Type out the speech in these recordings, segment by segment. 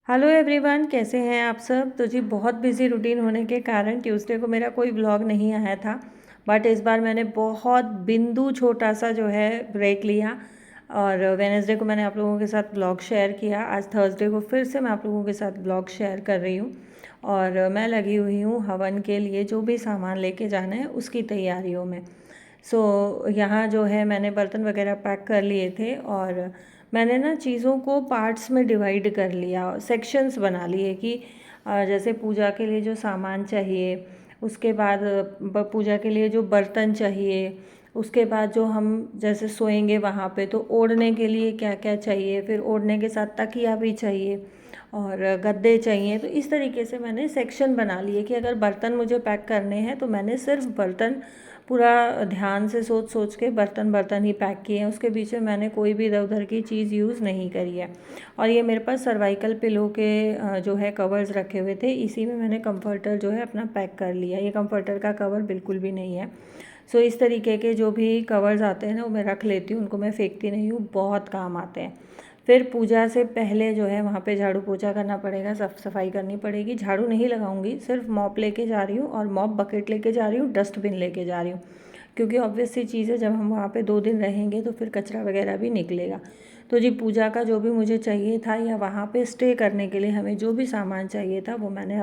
Hello everyone, कैसे हैं आप सब। तो जी बहुत बिजी रूटीन होने के कारण ट्यूसडे को मेरा कोई व्लॉग नहीं आया था। बट इस बार मैंने बहुत बिंदु छोटा सा जो है ब्रेक लिया और वेनेसडे को मैंने आप लोगों के साथ व्लॉग शेयर किया। आज थर्सडे को फिर से मैं आप लोगों के साथ व्लॉग शेयर कर रही हूँ और मैं लगी हुई हूँ हवन के लिए जो भी सामान लेके जाना है उसकी तैयारियों में। यहाँ जो है मैंने बर्तन वगैरह पैक कर लिए थे और मैंने ना चीज़ों को पार्ट्स में डिवाइड कर लिया, सेक्शंस बना लिए कि जैसे पूजा के लिए जो सामान चाहिए, उसके बाद पूजा के लिए जो बर्तन चाहिए, उसके बाद जो हम जैसे सोएंगे वहाँ पे तो ओढ़ने के लिए क्या क्या चाहिए, फिर ओढ़ने के साथ तकिया भी चाहिए और गद्दे चाहिए। तो इस तरीके से मैंने सेक्शन बना लिए कि अगर बर्तन मुझे पैक करने हैं तो मैंने सिर्फ बर्तन पूरा ध्यान से सोच सोच के बर्तन बर्तन ही पैक किए हैं। उसके बीच में मैंने कोई भी इधर उधर की चीज़ यूज़ नहीं करी है। और ये मेरे पास सर्वाइकल पिलो के जो है कवर्स रखे हुए थे, इसी में मैंने कंफर्टर जो है अपना पैक कर लिया। ये कंफर्टर का कवर बिल्कुल भी नहीं है। इस तरीके के जो भी कवर्स आते हैं ना वो मैं रख लेती हूँ, उनको मैं फेंकती नहीं हूँ, बहुत काम आते हैं। फिर पूजा से पहले जो है वहाँ पे झाड़ू पोछा करना पड़ेगा, साफ सफाई करनी पड़ेगी। झाड़ू नहीं लगाऊंगी, सिर्फ मॉप लेके जा रही हूँ और मॉप बकेट लेके जा रही हूँ, डस्टबिन लेके जा रही हूँ। क्योंकि ऑब्वियस सी चीज़ है, जब हम वहाँ पे 2 दिन रहेंगे तो फिर कचरा वगैरह भी निकलेगा। तो जी पूजा का जो भी मुझे चाहिए था या वहाँ पे स्टे करने के लिए हमें जो भी सामान चाहिए था वो मैंने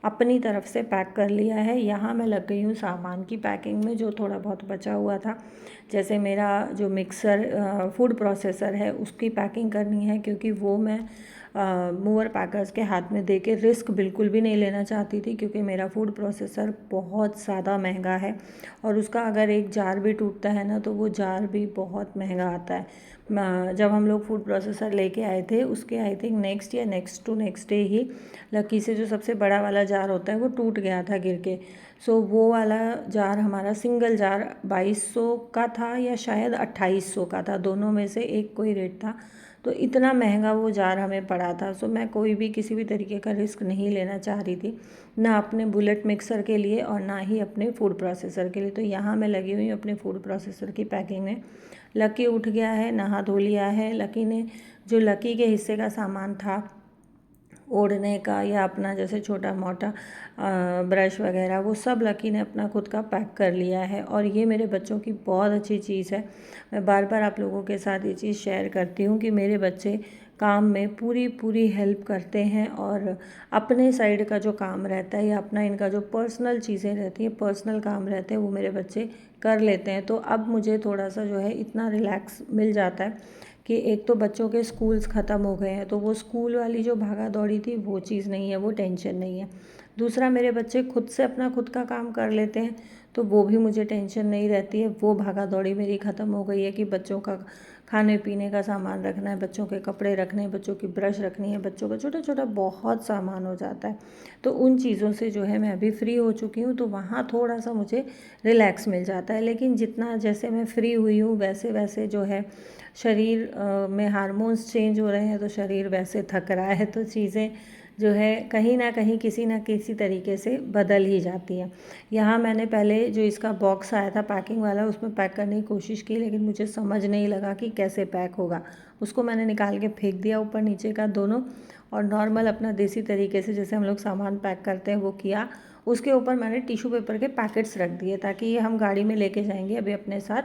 अपनी तरफ से पैक कर लिया है। यहाँ मैं लग गई हूँ सामान की पैकिंग में, जो थोड़ा बहुत बचा हुआ था। जैसे मेरा जो मिक्सर फूड प्रोसेसर है उसकी पैकिंग करनी है, क्योंकि वो मैं मूवर पैकर्स के हाथ में दे के रिस्क बिल्कुल भी नहीं लेना चाहती थी, क्योंकि मेरा फूड प्रोसेसर बहुत ज़्यादा महंगा है और उसका अगर एक जार भी टूटता है ना तो वो जार भी बहुत महंगा आता है। जब हम लोग फूड प्रोसेसर लेके आए थे उसके आई थिंक नेक्स्ट या नेक्स्ट टू नेक्स्ट डे ही लकी से जो सबसे बड़ा वाला जार होता है वो टूट गया था गिर के। वो वाला जार, हमारा सिंगल जार 2200 का था या शायद 2800 का था, दोनों में से एक कोई रेट था। तो इतना महंगा वो जार हमें पड़ा था। मैं कोई भी किसी भी तरीके का रिस्क नहीं लेना चाह रही थी, ना अपने बुलेट मिक्सर के लिए और ना ही अपने फूड प्रोसेसर के लिए। तो यहाँ मैं लगी हुई हूँ अपने फूड प्रोसेसर की पैकिंग में। लकी उठ गया है, नहा धो लिया है। लकी ने जो लकी के हिस्से का सामान था ओढ़ने का या अपना जैसे छोटा मोटा ब्रश वगैरह, वो सब लकी ने अपना खुद का पैक कर लिया है। और ये मेरे बच्चों की बहुत अच्छी चीज़ है। मैं बार बार आप लोगों के साथ ये चीज़ शेयर करती हूँ कि मेरे बच्चे काम में पूरी पूरी हेल्प करते हैं और अपने साइड का जो काम रहता है या अपना इनका जो पर्सनल चीज़ें रहती हैं, पर्सनल काम रहते हैं, वो मेरे बच्चे कर लेते हैं। तो अब मुझे थोड़ा सा जो है इतना रिलैक्स मिल जाता है कि एक तो बच्चों के स्कूल्स ख़त्म हो गए हैं, तो वो स्कूल वाली जो भागा दौड़ी थी वो चीज़ नहीं है, वो टेंशन नहीं है। दूसरा, मेरे बच्चे खुद से अपना खुद का काम कर लेते हैं, तो वो भी मुझे टेंशन नहीं रहती है। वो भागा दौड़ी मेरी ख़त्म हो गई है कि बच्चों का खाने पीने का सामान रखना है, बच्चों के कपड़े रखने हैं, बच्चों की ब्रश रखनी है, बच्चों का छोटा छोटा बहुत सामान हो जाता है। तो उन चीज़ों से जो है मैं अभी फ्री हो चुकी हूँ, तो वहाँ थोड़ा सा मुझे रिलैक्स मिल जाता है। लेकिन जितना जैसे मैं फ्री हुई हूँ वैसे वैसे जो है शरीर में हार्मोन्स चेंज हो रहे हैं, तो शरीर वैसे थक रहा है। तो चीज़ें जो है कहीं ना किसी तरीके से बदल ही जाती हैं। यहाँ मैंने पहले जो इसका बॉक्स आया था पैकिंग वाला उसमें पैक करने की कोशिश की, लेकिन मुझे समझ नहीं लगा कि कैसे पैक होगा। उसको मैंने निकाल के फेंक दिया ऊपर नीचे का दोनों, और नॉर्मल अपना देसी तरीके से जैसे हम लोग सामान पैक करते हैं वो किया। उसके ऊपर मैंने टिश्यू पेपर के पैकेट्स रख दिए ताकि ये हम गाड़ी में लेके जाएंगे अभी अपने साथ,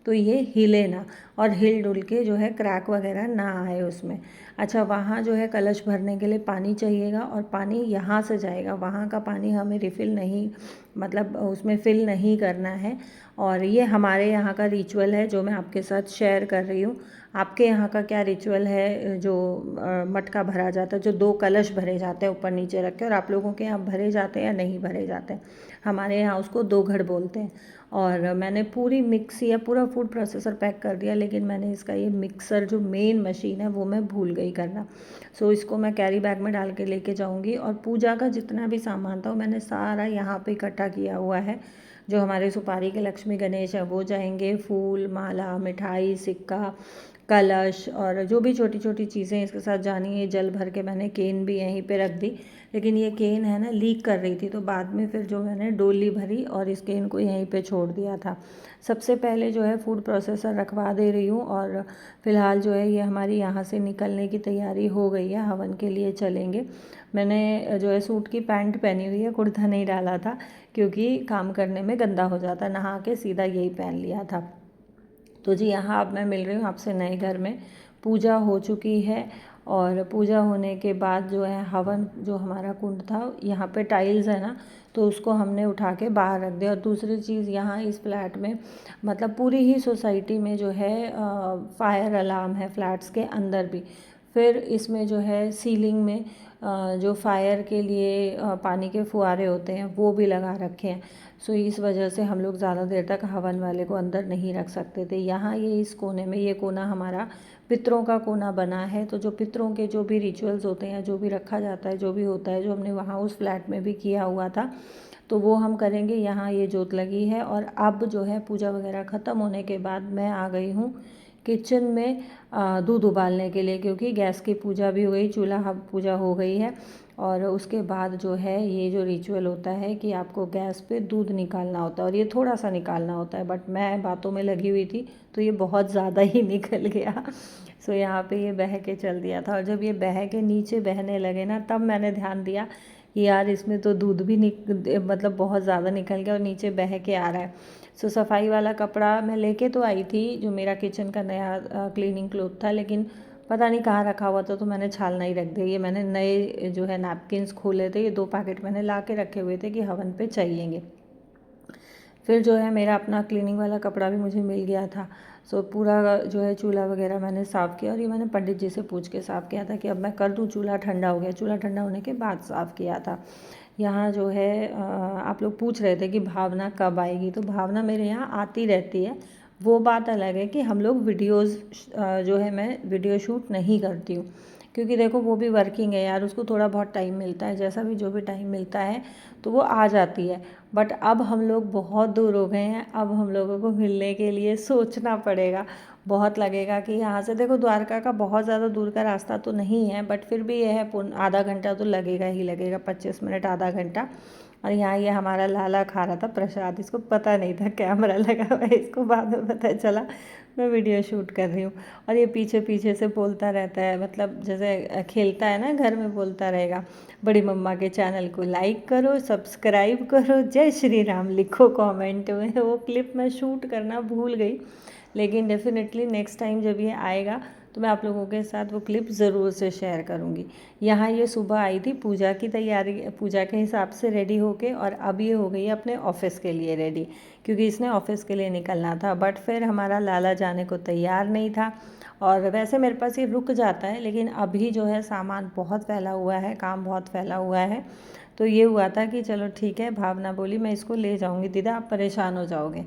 तो ये हिले ना और हिल डुल के जो है क्रैक वगैरह ना आए उसमें। अच्छा, वहाँ जो है कलश भरने के लिए पानी चाहिएगा और पानी यहाँ से जाएगा, वहाँ का पानी हमें रिफ़िल नहीं, मतलब उसमें फ़िल नहीं करना है। और ये हमारे यहाँ का रिचुअल है जो मैं आपके साथ शेयर कर रही हूँ। आपके यहाँ का क्या रिचुअल है जो मटका भरा जाता है, जो 2 कलश भरे जाते हैं ऊपर नीचे रख के, और आप लोगों के यहाँ भरे जाते हैं या नहीं भरे जाते हैं? हमारे यहाँ उसको 2 घड़ बोलते हैं। और मैंने पूरी मिक्सी या पूरा फूड प्रोसेसर पैक कर दिया, लेकिन मैंने इसका ये मिक्सर जो मेन मशीन है वो मैं भूल गई करना। इसको मैं कैरी बैग में डाल के लेके जाऊंगी। और पूजा का जितना भी सामान था वो मैंने सारा यहाँ पे इकट्ठा किया हुआ है। जो हमारे सुपारी के लक्ष्मी गणेश हैं वो जाएंगे, फूल माला मिठाई सिक्का कलश और जो भी छोटी छोटी चीज़ें इसके साथ जानी है, जल भर के मैंने केन भी यहीं पे रख दी। लेकिन ये केन है ना लीक कर रही थी, तो बाद में फिर जो मैंने डोली भरी और इस केन को यहीं पे छोड़ दिया था। सबसे पहले जो है फूड प्रोसेसर रखवा दे रही हूँ, और फ़िलहाल जो है ये हमारी यहाँ से निकलने की तैयारी हो गई है, हवन के लिए चलेंगे। मैंने जो है सूट की पैंट पहनी हुई है, कुर्ता नहीं डाला था क्योंकि काम करने में गंदा हो जाता, नहा के सीधा यही पहन लिया था। तो जी यहाँ अब मैं मिल रही हूँ आपसे नए घर में। पूजा हो चुकी है, और पूजा होने के बाद जो है हवन, जो हमारा कुंड था यहाँ पे टाइल्स है ना, तो उसको हमने उठा के बाहर रख दिया। और दूसरी चीज़ यहाँ इस फ्लैट में, मतलब पूरी ही सोसाइटी में जो है फायर अलार्म है, फ्लैट्स के अंदर भी। फिर इसमें जो है सीलिंग में जो फायर के लिए पानी के फुहारे होते हैं वो भी लगा रखे हैं। सो इस वजह से हम लोग ज़्यादा देर तक हवन वाले को अंदर नहीं रख सकते थे। यहाँ ये इस कोने में, ये कोना हमारा पितरों का कोना बना है, तो जो पितरों के जो भी रिचुअल्स होते हैं, जो भी रखा जाता है, जो भी होता है, जो हमने वहाँ उस फ्लैट में भी किया हुआ था, तो वो हम करेंगे। यहाँ ये जोत लगी है, और अब जो है पूजा वगैरह ख़त्म होने के बाद मैं आ गई हूँ किचन में दूध उबालने के लिए, क्योंकि गैस की पूजा भी हो गई, चूल्हा पूजा हो गई है। और उसके बाद जो है ये जो रिचुअल होता है कि आपको गैस पे दूध निकालना होता है, और ये थोड़ा सा निकालना होता है, बट मैं बातों में लगी हुई थी तो ये बहुत ज़्यादा ही निकल गया। सो यहाँ पे ये बह के चल दिया था, और जब ये बह के नीचे बहने लगे ना, तब मैंने ध्यान दिया कि यार इसमें तो दूध भी मतलब बहुत ज़्यादा निकल गया और नीचे बह के आ रहा है। सो सफाई वाला कपड़ा मैं लेके तो आई थी, जो मेरा किचन का नया क्लीनिंग क्लॉथ था, लेकिन पता नहीं कहाँ रखा हुआ था, तो मैंने छालना ही रख दिया। ये मैंने नए जो है नैपकिन्स खोले थे, ये 2 पैकेट मैंने ला के रखे हुए थे कि हवन पे चाहिएंगे। फिर जो है मेरा अपना क्लीनिंग वाला कपड़ा भी मुझे मिल गया था। सो पूरा जो है चूल्हा वगैरह मैंने साफ़ किया, और ये मैंने पंडित जी से पूछ के साफ़ किया था कि अब मैं कर दूँ, चूल्हा ठंडा हो गया। चूल्हा ठंडा होने के बाद साफ़ किया था। यहाँ जो है आप लोग पूछ रहे थे कि भावना कब आएगी, तो भावना मेरे यहाँ आती रहती है। वो बात अलग है कि हम लोग वीडियोज़ जो है मैं वीडियो शूट नहीं करती हूँ, क्योंकि देखो वो भी वर्किंग है यार, उसको थोड़ा बहुत टाइम मिलता है, जैसा भी जो भी टाइम मिलता है तो वो आ जाती है। बट अब हम लोग बहुत दूर हो गए हैं, अब हम लोगों को मिलने के लिए सोचना पड़ेगा, बहुत लगेगा कि यहाँ से देखो द्वारका का बहुत ज़्यादा दूर का रास्ता तो नहीं है, बट फिर भी यह है आधा घंटा तो लगेगा ही लगेगा, 25 मिनट आधा घंटा। और यहाँ ये हमारा लाला खा रहा था प्रसाद, इसको पता नहीं था कैमरा लगा हुआ है, इसको बाद में पता चला मैं वीडियो शूट कर रही हूँ। और ये पीछे पीछे से बोलता रहता है, मतलब जैसे खेलता है ना घर में, बोलता रहेगा बड़ी मम्मा के चैनल को लाइक करो, सब्सक्राइब करो, जय श्री राम लिखो कमेंट में। वो क्लिप मैं शूट करना भूल गई, लेकिन डेफिनेटली नेक्स्ट टाइम जब ये आएगा तो मैं आप लोगों के साथ वो क्लिप ज़रूर से शेयर करूँगी। यहाँ ये सुबह आई थी पूजा की तैयारी, पूजा के हिसाब से रेडी होके, और अब ये हो गई है अपने ऑफिस के लिए रेडी, क्योंकि इसने ऑफिस के लिए निकलना था। बट फिर हमारा लाला जाने को तैयार नहीं था, और वैसे मेरे पास ये रुक जाता है, लेकिन अभी जो है सामान बहुत फैला हुआ है, काम बहुत फैला हुआ है। तो ये हुआ था कि चलो ठीक है, भावना बोली मैं इसको ले जाऊँगी, दीदा आप परेशान हो जाओगे।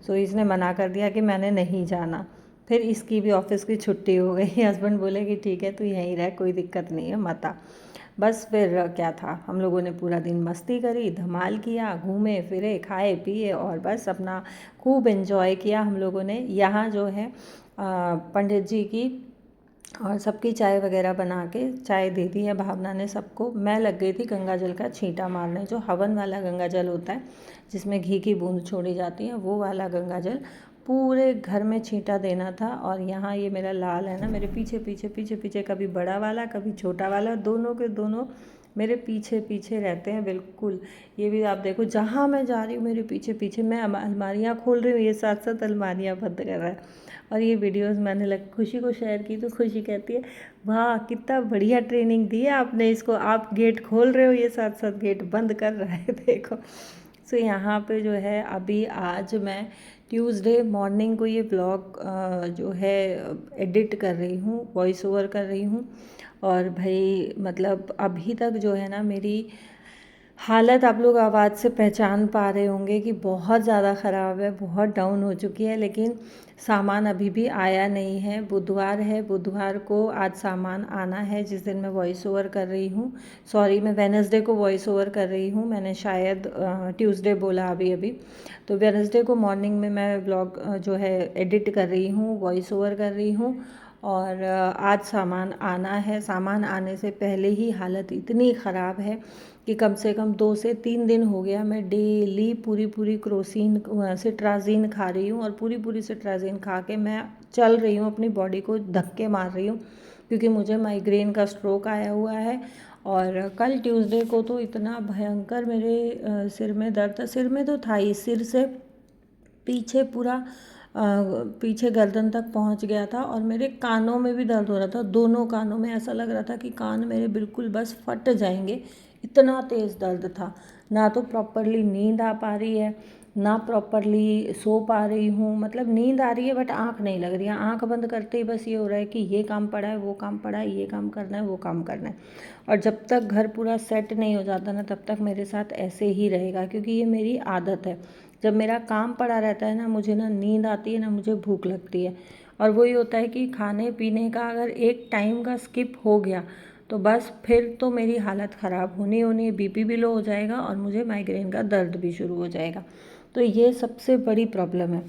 सो इसने मना कर दिया कि मैंने नहीं जाना। फिर इसकी भी ऑफिस की छुट्टी हो गई, हस्बैंड बोले कि ठीक है तू यहीं रह, कोई दिक्कत नहीं है, मत आ। बस फिर क्या था, हम लोगों ने पूरा दिन मस्ती करी, धमाल किया, घूमे फिरे, खाए पिए, और बस अपना खूब एंजॉय किया हम लोगों ने। यहाँ जो है पंडित जी की और सबकी चाय वगैरह बना के चाय दे दी है भावना ने सबको। मैं लग गई थी गंगा जल का छींटा मारने, जो हवन वाला गंगा जल होता है जिसमें घी की बूंद छोड़ी जाती है, वो वाला गंगा जल पूरे घर में छींटा देना था। और यहाँ ये मेरा लाल है ना, मेरे पीछे पीछे पीछे पीछे, कभी बड़ा वाला कभी छोटा वाला, दोनों के दोनों मेरे पीछे पीछे रहते हैं बिल्कुल। ये भी आप देखो, जहाँ मैं जा रही हूँ मेरे पीछे पीछे, मैं अलमारियाँ खोल रही हूँ, ये साथ साथ अलमारियाँ बंद कर रहा है। और ये वीडियोस मैंने खुशी को शेयर की, तो खुशी कहती है वाह कितना बढ़िया ट्रेनिंग दी है आपने इसको, आप गेट खोल रहे हो, ये साथ साथ गेट बंद कर रहा है देखो। सो यहाँ पे जो है अभी आज मैं ट्यूसडे मॉर्निंग को ये ब्लॉग जो है एडिट कर रही हूँ, वॉइस ओवर कर रही हूँ। और भाई मतलब अभी तक जो है ना मेरी हालत आप लोग आवाज़ से पहचान पा रहे होंगे कि बहुत ज़्यादा ख़राब है, बहुत डाउन हो चुकी है, लेकिन सामान अभी भी आया नहीं है। बुधवार है, बुधवार को आज सामान आना है, जिस दिन मैं वॉइस ओवर कर रही हूँ। सॉरी, मैं वेडनेसडे को वॉइस ओवर कर रही हूँ, मैंने शायद ट्यूसडे बोला अभी अभी। तो वेडनेसडे को मॉर्निंग में मैं ब्लॉग जो है एडिट कर रही हूँ, वॉइस ओवर कर रही हूँ। और आज सामान आना है। सामान आने से पहले ही हालत इतनी ख़राब है कि कम से कम 2 से 3 दिन हो गया मैं डेली पूरी क्रोसिन सिट्राज़ीन खा रही हूँ, और पूरी सिट्राज़ीन खा के मैं चल रही हूँ, अपनी बॉडी को धक्के मार रही हूँ, क्योंकि मुझे माइग्रेन का स्ट्रोक आया हुआ है। और कल ट्यूसडे को तो इतना भयंकर मेरे सिर में दर्द था। सिर में तो था ही, सिर से पीछे पूरा पीछे गर्दन तक पहुंच गया था, और मेरे कानों में भी दर्द हो रहा था। दोनों कानों में ऐसा लग रहा था कि कान मेरे बिल्कुल बस फट जाएंगे, इतना तेज़ दर्द था। ना तो प्रॉपरली नींद आ पा रही है, ना प्रॉपरली सो पा रही हूँ। मतलब नींद आ रही है बट आँख नहीं लग रही है। आँख बंद करते ही बस ये हो रहा है कि ये काम पड़ा है, वो काम पड़ा है, ये काम करना है, वो काम करना है। और जब तक घर पूरा सेट नहीं हो जाता ना, तब तक मेरे साथ ऐसे ही रहेगा, क्योंकि ये मेरी आदत है। जब मेरा काम पड़ा रहता है ना, मुझे ना नींद आती है ना मुझे भूख लगती है। और वही होता है कि खाने पीने का अगर एक टाइम का स्किप हो गया तो बस फिर तो मेरी हालत ख़राब होनी है, बीपी भी लो हो जाएगा और मुझे माइग्रेन का दर्द भी शुरू हो जाएगा। तो ये सबसे बड़ी प्रॉब्लम है।